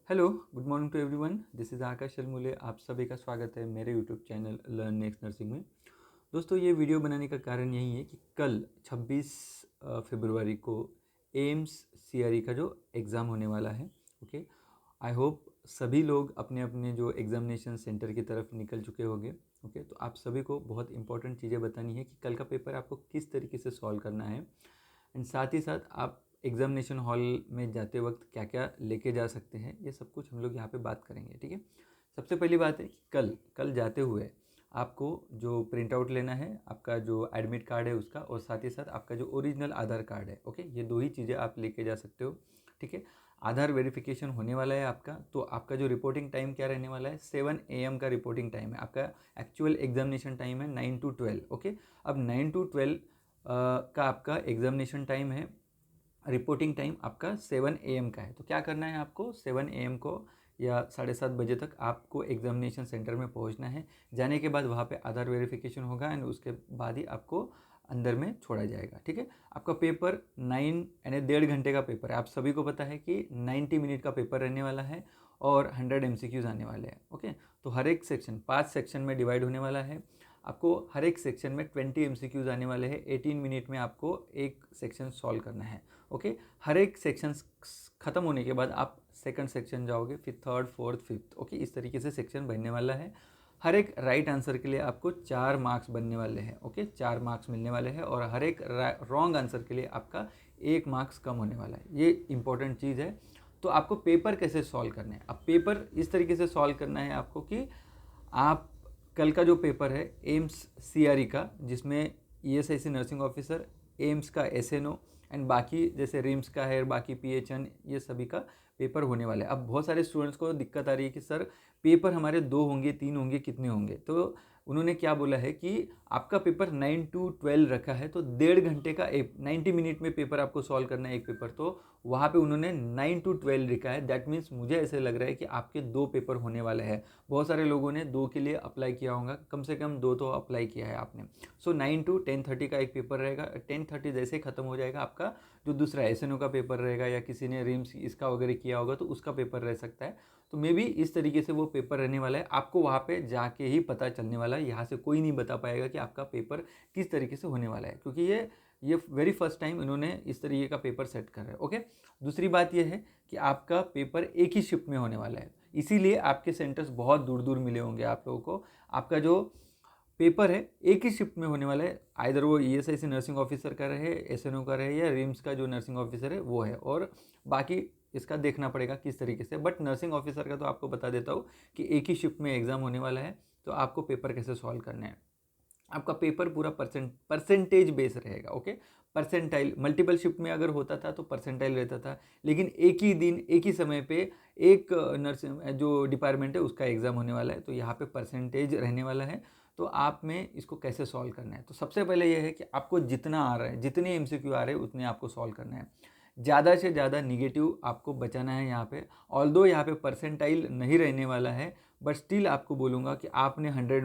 Hello, good morning to everyone. This is Akash Sharmule. आप सभी का स्वागत है मेरे YouTube channel Learn Next Nursing में। दोस्तों, ये वीडियो बनाने का कारण यही है कि कल 26 फरवरी को एम्स सीआरई का जो एग्ज़ाम होने वाला है। ओके, आई होप सभी लोग अपने अपने जो एग्ज़ामिनेशन सेंटर की तरफ निकल चुके होंगे। ओके, तो आप सभी को बहुत इंपॉर्टेंट चीज़ें बतानी है कि कल का पेपर आपको किस तरीके से सॉल्व करना है, एंड साथ ही साथ आप एग्जामिनेशन हॉल में जाते वक्त क्या क्या लेके जा सकते हैं, ये सब कुछ हम लोग यहाँ पे बात करेंगे। ठीक है, सबसे पहली बात है कि कल कल जाते हुए आपको जो प्रिंट आउट लेना है, आपका जो एडमिट कार्ड है उसका, और साथ ही साथ आपका जो ओरिजिनल आधार कार्ड है। ओके, ये दो ही चीज़ें आप लेके जा सकते हो। ठीक है, आधार वेरिफिकेशन होने वाला है आपका, तो आपका जो रिपोर्टिंग टाइम क्या रहने वाला है, 7 AM का रिपोर्टिंग टाइम है। आपका एक्चुअल एग्जामिनेशन टाइम है 9 to 12। ओके, अब 9 to 12 का आपका एग्जामिनेशन टाइम है, रिपोर्टिंग टाइम आपका 7 AM का है। तो क्या करना है आपको, 7 AM को या 7:30 बजे तक आपको एग्जामिनेशन सेंटर में पहुंचना है। जाने के बाद वहाँ पे आधार वेरिफिकेशन होगा एंड उसके बाद ही आपको अंदर में छोड़ा जाएगा। ठीक है, आपका पेपर 9 यानी 1.5 घंटे का पेपर है। आप सभी को पता है कि 90 मिनट का पेपर रहने वाला है और 100 MCQs आने वाले हैं। ओके, तो हर एक सेक्शन 5 सेक्शन में डिवाइड होने वाला है। आपको हर एक सेक्शन में 20 MCQs आने वाले हैं। 18 मिनट में आपको एक सेक्शन सॉल्व करना है। ओके, हर एक सेक्शन ख़त्म होने के बाद आप सेकंड सेक्शन जाओगे, फिर थर्ड, फोर्थ, फिफ्थ। ओके, इस तरीके से सेक्शन बनने वाला है। हर एक राइट आंसर के लिए आपको 4 मार्क्स बनने वाले हैं। ओके, 4 मार्क्स मिलने वाले हैं, और हर एक रॉन्ग आंसर के लिए आपका 1 मार्क्स कम होने वाला है। ये इंपॉर्टेंट चीज़ है। तो आपको पेपर कैसे सॉल्व करना है, अब पेपर इस तरीके से सॉल्व करना है आपको कि आप कल का जो पेपर है एम्स सीआरई का, जिसमें ईएसआईसी नर्सिंग ऑफिसर, एम्स का एसएनओ एंड बाकी जैसे रिम्स का है, बाकी पीएचएन, ये सभी का पेपर होने वाला है। अब बहुत सारे स्टूडेंट्स को दिक्कत आ रही है कि सर पेपर हमारे 2 होंगे, 3 होंगे, कितने होंगे। तो उन्होंने क्या बोला है कि आपका पेपर 9 to 12 रखा है, तो 1.5 घंटे का 90 मिनट में पेपर आपको सॉल्व करना है एक पेपर। तो वहाँ पे उन्होंने 9 to 12 लिखा है। दैट मीन्स मुझे ऐसे लग रहा है कि आपके 2 पेपर होने वाले हैं। बहुत सारे लोगों ने 2 के लिए अप्लाई किया होगा, कम से कम 2 तो अप्लाई किया है आपने। सो 9 to 10:30 का एक पेपर रहेगा। 10:30 जैसे ही ख़त्म हो जाएगा, आपका जो दूसरा एसएनओ का पेपर रहेगा, या किसी ने रिम्स इसका वगैरह किया होगा तो उसका पेपर रह सकता है। तो मे भी इस तरीके से वो पेपर रहने वाला है। आपको वहाँ पे जाके ही पता चलने वाला है, यहाँ से कोई नहीं बता पाएगा कि आपका पेपर किस तरीके से होने वाला है, क्योंकि ये वेरी फर्स्ट टाइम इन्होंने इस तरीके का पेपर सेट कर रहा है। ओके, दूसरी बात यह है कि आपका पेपर एक ही शिफ्ट में होने वाला है, इसीलिए आपके सेंटर्स बहुत दूर दूर मिले होंगे आप लोगों को। आपका जो पेपर है एक ही शिफ्ट में होने वाला है, आइदर वो ईएसआईसी नर्सिंग ऑफिसर का रहे, एसएनओ का रहे, या रिम्स का जो नर्सिंग ऑफिसर है वो है, और बाकी इसका देखना पड़ेगा किस तरीके से। बट नर्सिंग ऑफिसर का तो आपको बता देता हूँ कि एक ही शिफ्ट में एग्जाम होने वाला है। तो आपको पेपर कैसे सॉल्व करना है, आपका पेपर पूरा परसेंटेज बेस रहेगा। ओके, परसेंटाइल मल्टीपल शिफ्ट में अगर होता था तो परसेंटाइल रहता था, लेकिन एक ही दिन एक ही समय पे एक नर्सिंग जो डिपार्टमेंट है उसका एग्ज़ाम होने वाला है, तो यहाँ पे परसेंटेज रहने वाला है। तो आप में इसको कैसे सॉल्व करना है, तो सबसे पहले यह है कि आपको जितना आ रहा है, जितने एमसीक्यू आ रहे हैं उतने आपको सॉल्व करना है। ज़्यादा से ज़्यादा निगेटिव आपको बचाना है यहाँ पे। ऑल्दो यहाँ पे परसेंटाइल नहीं रहने वाला है, बट स्टिल आपको बोलूँगा कि आपने 100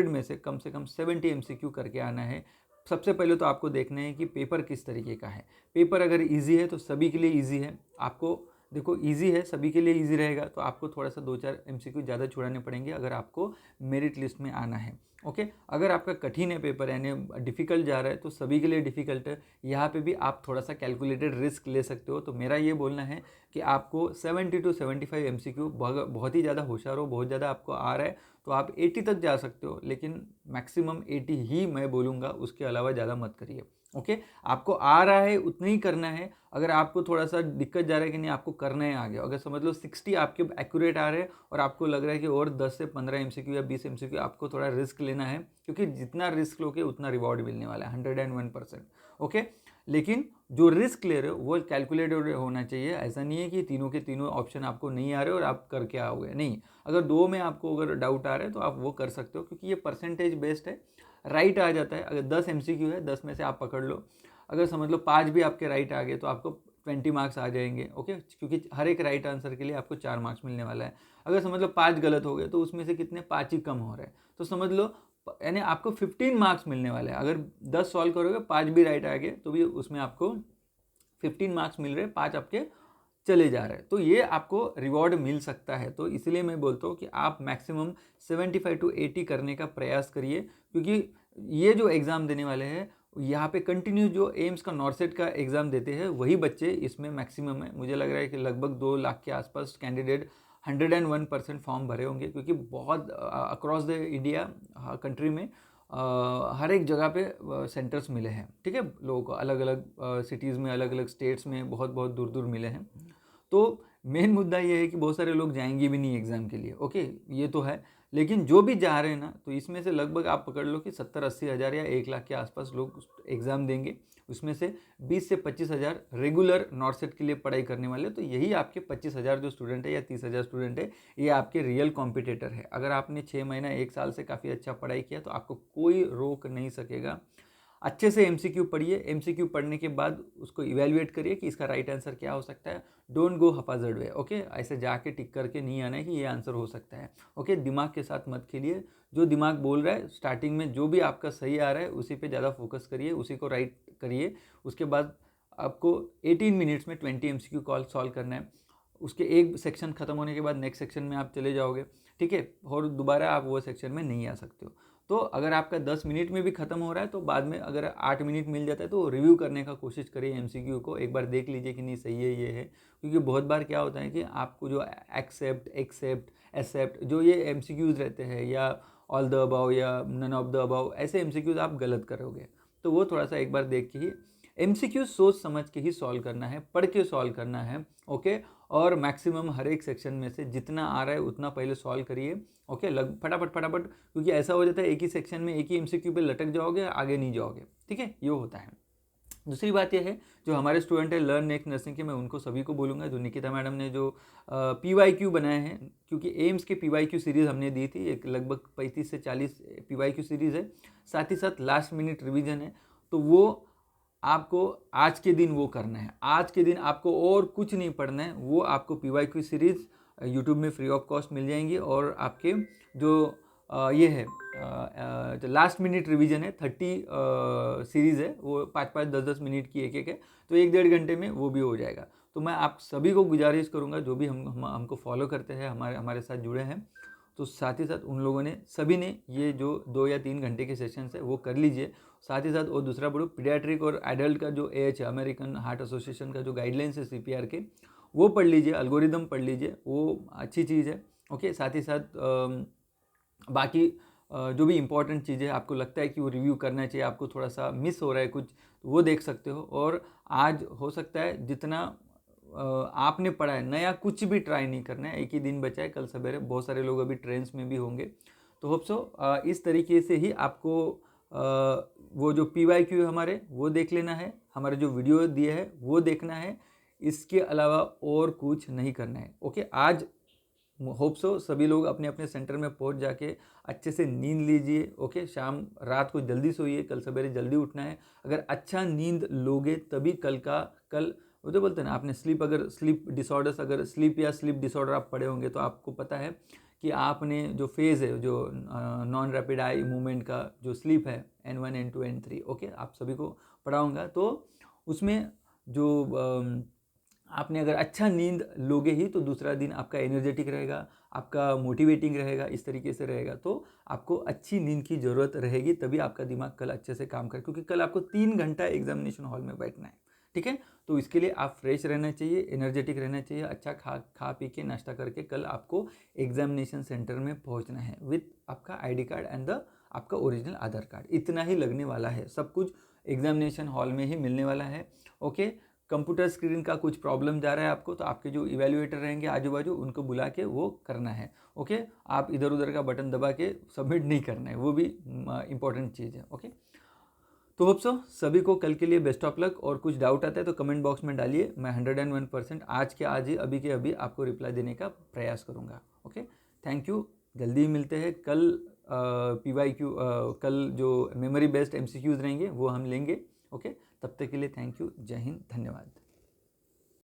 में से कम से कम 70 MCQ करके आना है। सबसे पहले तो आपको देखना है कि पेपर किस तरीके का है। पेपर अगर इजी है तो सभी के लिए इजी है। आपको देखो इजी है, सभी के लिए इजी रहेगा, तो आपको थोड़ा सा 2-4 MCQ ज़्यादा छुड़ाने पड़ेंगे अगर आपको मेरिट लिस्ट में आना है। ओके, अगर आपका कठिन है पेपर, यानी डिफ़िकल्ट जा रहा है, तो सभी के लिए डिफ़िकल्ट है। यहाँ पे भी आप थोड़ा सा कैलकुलेटेड रिस्क ले सकते हो। तो मेरा ये बोलना है कि आपको 70 to 75 MCQ, बहुत ही ज़्यादा होशियार हो, बहुत ज़्यादा आपको आ रहा है तो आप 80 तक जा सकते हो, लेकिन मैक्सिमम 80 ही मैं बोलूँगा, उसके अलावा ज़्यादा मत करिए। ओके, आपको आ रहा है उतना ही करना है। अगर आपको थोड़ा सा दिक्कत जा रहा है कि नहीं आपको करना है आगे, अगर समझ लो 60 आपके एक्यूरेट आ रहे हैं और आपको लग रहा है कि और 10 से 15 MCQ या 20 MCQ आपको थोड़ा रिस्क लेना है, क्योंकि जितना रिस्क लोगे उतना रिवॉर्ड मिलने वाला है, 101%। ओके, लेकिन जो रिस्क ले रहे हो वो कैलकुलेटेड होना चाहिए। ऐसा नहीं है कि तीनों के तीनों ऑप्शन आपको नहीं आ रहे और आप करके आओगे, नहीं। अगर 2 में आपको अगर डाउट आ रहा है तो आप वो कर सकते हो, क्योंकि ये परसेंटेज बेस्ड है। राइट आ जाता है, अगर 10 MCQ है, 10 में से आप पकड़ लो। अगर समझ लो 5 भी आपके राइट आ गए तो आपको 20 मार्क्स आ जाएंगे। ओके, क्योंकि हर एक राइट आंसर के लिए आपको 4 मार्क्स मिलने वाला है। अगर समझ लो 5 गलत हो गए तो उसमें से कितने 5 ही कम हो रहे हैं, तो समझ लो यानी आपको 15 मार्क्स मिलने वाले हैं। अगर 10 सॉल्व करोगे, 5 भी राइट आ गए, तो भी उसमें आपको 15 मार्क्स मिल रहे हैं, 5 आपके चले जा रहे हैं, तो ये आपको रिवॉर्ड मिल सकता है। तो इसलिए मैं बोलता हूँ कि आप मैक्सिमम 75 to 80 करने का प्रयास करिए, क्योंकि ये जो एग्ज़ाम देने वाले हैं यहाँ पे कंटिन्यू जो एम्स का नॉर्सेट का एग्ज़ाम देते हैं वही बच्चे इसमें मैक्सिमम है। मुझे लग रहा है कि लगभग 2 लाख के आसपास कैंडिडेट 101% फॉर्म भरे होंगे, क्योंकि बहुत अक्रॉस द इंडिया कंट्री में हर एक जगह पे सेंटर्स मिले हैं। ठीक है, लोगों को अलग अलग सिटीज़ में, अलग अलग स्टेट्स में बहुत बहुत दूर दूर मिले हैं। तो मेन मुद्दा ये है कि बहुत सारे लोग जाएंगे भी नहीं एग्ज़ाम के लिए, ओके, ये तो है। लेकिन जो भी जा रहे हैं ना, तो इसमें से लगभग आप पकड़ लो कि 70-80 हज़ार या 1 लाख के आसपास लोग एग्ज़ाम देंगे। उसमें से 20 से 25 हज़ार रेगुलर नॉर्सेट के लिए पढ़ाई करने वाले। तो यही आपके 25 हज़ार जो स्टूडेंट है या 30 हज़ार स्टूडेंट है, ये आपके रियल कॉम्पिटिटर है। अगर आपने 6 महीना 1 साल से काफ़ी अच्छा पढ़ाई किया तो आपको कोई रोक नहीं सकेगा। अच्छे से एमसीक्यू पढ़िए, एमसीक्यू पढ़ने के बाद उसको इवेल्युएट करिए कि इसका राइट आंसर क्या हो सकता है। डोंट गो हपाजर्ड वे, ओके, ऐसे जाके टिक करके नहीं आना है कि ये आंसर हो सकता है। ओके, दिमाग के साथ मत खेलिए। जो दिमाग बोल रहा है स्टार्टिंग में, जो भी आपका सही आ रहा है उसी पे ज़्यादा फोकस करिए, उसी को राइट करिए। उसके बाद आपको 18 मिनट्स में 20 एमसीक्यू कॉल सॉल्व करना है। उसके एक सेक्शन खत्म होने के बाद नेक्स्ट सेक्शन में आप चले जाओगे, ठीक है, और दोबारा आप वो सेक्शन में नहीं आ सकते हो। तो अगर आपका 10 मिनट में भी ख़त्म हो रहा है तो बाद में अगर 8 मिनट मिल जाता है तो रिव्यू करने का कोशिश करिए एमसीक्यू को, एक बार देख लीजिए कि नहीं सही है ये है। क्योंकि बहुत बार क्या होता है कि आपको जो एक्सेप्ट जो ये एमसीक्यूज़ रहते हैं, या ऑल द अबाउ या नन ऑफ द अबाउ, ऐसे एमसीक्यूज़ आप गलत करोगे। तो वो थोड़ा सा एक बार देख के ही एमसीक्यू सोच समझ के ही सॉल्व करना है, पढ़ के सॉल्व करना है, ओके। और मैक्सिमम हर एक सेक्शन में से जितना आ रहा है उतना पहले सॉल्व करिए, ओके, फटाफट, क्योंकि ऐसा हो जाता है एक ही सेक्शन में एक ही एमसीक्यू पे लटक जाओगे, आगे नहीं जाओगे, ठीक है, ये होता है। दूसरी बात यह है, जो हमारे स्टूडेंट है लर्न नेक्स्ट नर्सिंग के, मैं उनको सभी को बोलूँगा, जो निकिता मैडम ने जो PYQ बनाए हैं, क्योंकि एम्स के PYQ सीरीज़ हमने दी थी, एक लगभग 35 से 40 PYQ सीरीज़ है, साथ ही साथ लास्ट मिनट रिवीजन है। तो वो आपको आज के दिन वो करना है, आज के दिन आपको और कुछ नहीं पढ़ना है। वो आपको PYQ सीरीज़ यूट्यूब में फ्री ऑफ कॉस्ट मिल जाएंगी, और आपके जो ये है जो लास्ट मिनट रिवीजन है 30 सीरीज़ है, वो 5-5, 10-10 मिनट की एक है, तो 1-1.5 घंटे में वो भी हो जाएगा। तो मैं आप सभी को गुजारिश करूँगा, जो भी हमको फॉलो करते हैं, हमारे साथ जुड़े हैं, तो साथ ही साथ उन लोगों ने, सभी ने ये जो 2 या 3 घंटे के सेशंस है वो कर लीजिए। साथ ही साथ, और दूसरा बोलो, पीडियाट्रिक और एडल्ट का जो AH है, अमेरिकन हार्ट एसोसिएशन का जो गाइडलाइंस है CPR के, वो पढ़ लीजिए, एल्गोरिदम पढ़ लीजिए, वो अच्छी चीज़ है, ओके। साथ ही साथ बाकी जो भी इम्पोर्टेंट चीज़ें आपको लगता है कि वो रिव्यू करना चाहिए, आपको थोड़ा सा मिस हो रहा है कुछ, तो वो देख सकते हो। और आज हो सकता है जितना आपने पढ़ा है, नया कुछ भी ट्राई नहीं करना है, एक ही दिन बचा है, कल सवेरे बहुत सारे लोग अभी ट्रेन्स में भी होंगे। तो होप सो इस तरीके से ही आपको वो जो PYQ हमारे वो देख लेना है, हमारे जो वीडियो दिए है वो देखना है, इसके अलावा और कुछ नहीं करना है, ओके। आज होप सो सभी लोग अपने अपने सेंटर में पहुंच जाके अच्छे से नींद लीजिए, ओके। शाम रात को जल्दी सोइए, कल सवेरे जल्दी उठना है। अगर अच्छा नींद लोगे तभी कल वो जो बोलते हैं ना, आपने स्लीप डिसऑर्डर्स, अगर स्लीप या स्लीप डिसऑर्डर आप पढ़े होंगे तो आपको पता है कि आपने जो फेज़ है, जो नॉन रैपिड आई मूवमेंट का जो स्लीप है, N1, N2, N3, ओके, आप सभी को पढ़ाऊँगा। तो उसमें जो आपने अगर अच्छा नींद लोगे ही तो दूसरा दिन आपका एनर्जेटिक रहेगा, आपका मोटिवेटिंग रहेगा, इस तरीके से रहेगा। तो आपको अच्छी नींद की ज़रूरत रहेगी, तभी आपका दिमाग कल अच्छे से काम करे, क्योंकि कल आपको 3 घंटा एग्जामिनेशन हॉल में बैठना है, ठीक है। तो इसके लिए आप फ्रेश रहना चाहिए, एनर्जेटिक रहना चाहिए, अच्छा खा पी के नाश्ता करके कल आपको एग्जामिनेशन सेंटर में पहुंचना है विथ आपका ID कार्ड एंड आपका ओरिजिनल आधार कार्ड। इतना ही लगने वाला है, सब कुछ एग्जामिनेशन हॉल में ही मिलने वाला है, ओके। कंप्यूटर स्क्रीन का कुछ प्रॉब्लम जा रहा है आपको, तो आपके जो इवैल्यूएटर रहेंगे आजू बाजू, उनको बुला के वो करना है, ओके। आप इधर उधर का बटन दबा के सबमिट नहीं करना है, वो भी इंपॉर्टेंट चीज़ है, ओके। तो होप सो सभी को कल के लिए बेस्ट ऑफ लक, और कुछ डाउट आता है तो कमेंट बॉक्स में डालिए, मैं 101% आज के आज ही, अभी के अभी आपको रिप्लाई देने का प्रयास करूँगा, ओके। थैंक यू, जल्दी ही मिलते हैं। कल PYQ कल जो मेमोरी बेस्ड MCQs रहेंगे वो हम लेंगे, ओके। तब तक के लिए थैंक यू, जय हिंद, धन्यवाद।